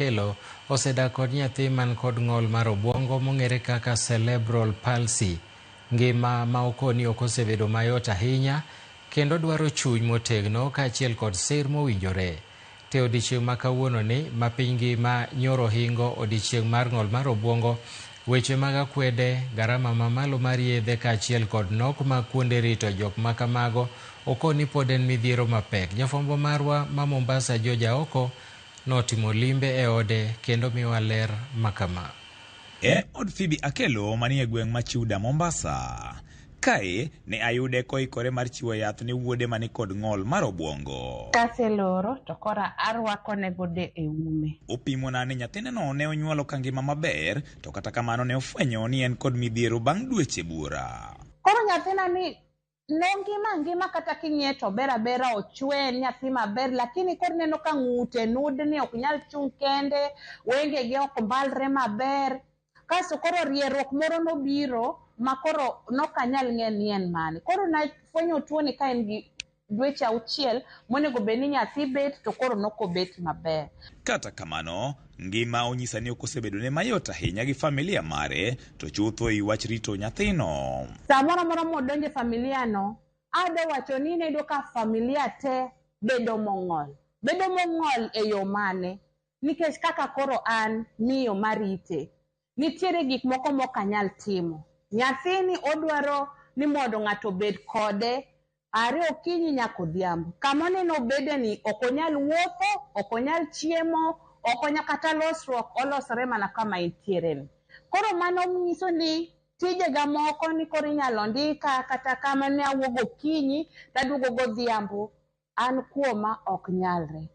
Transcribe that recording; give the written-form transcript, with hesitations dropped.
Kelo osedak kod nyathi man kod ng'ol mar obwongo mong'ere kaka cerebral palsy. Ngima ma okoni ok osebedo mayot ahinya kendo dwaro chuny motegno kaachiel kod sir mowinjore. Te odiechieng' ma kawuono ni ma piny ngima nyoro hingo odiechieng' mar ng'ol mar obwongo, weche mag akwede, garama mamalo mar yedhe kaachiel kod nok mag kuonde rito jok ma kamago okoni pod en midhiero mapek. Jafwambo marwa ma Mombasa George Aoko notimo limbe e ode kendo miwa ler makama. Od Phoebe Akelo manie gweng' ma Chiuda Mombasa. Kae ne ayude koikore mar chiwo yath ne wuode mani kod ng'ol mar obwongo. Kaseloro to kora arwako ne gode e ume. Opimona ni nyathineno ne onyuolo ka ngima maber, to kata kamano ne ofwenyo ni en kod midhiero bang' dweche buora. Koro nyathina ni ngima kata king'iye to ber abera, ochwe, nyathi maber, lakini koro neno ka ng'ute nudni ok nyal chung' kende, wengege ok mbalre maber. Kaso koro rieruok moro nobiro ma koro nokanyal ng'e ni en mane. Koro nafwenyo tuoni ka en gi dweche 6 monego bed ni nyathi bet, to koro nokobet maber. Kata kamano, ngima onyisa ni ok osebedo ne mayot ahinya gi familia mare, to chutho i wach rito nyathino. Samoro moro modonje familia no, ado wacho ni nedo ka familia te bedo mong'ol. Bedo mong'ol e yo mane? Nikech kaka koro an miyo marite, nitiere gik moko mokanyal timo. Nyathini odwaro ni mondo ng'ato bed kode are okinyi nyaka odhiambo. Kama neno bede ni ok onyal wuotho, ok onyal chiemo, ok onyal kata losruok, olosore mana kama entiere ni. Koro mano nyiso ni tijega moko ni koro inyalo ndika, kata kama ne awuogo okinyi taduogo godhiambo, an kuoma ok nyalre.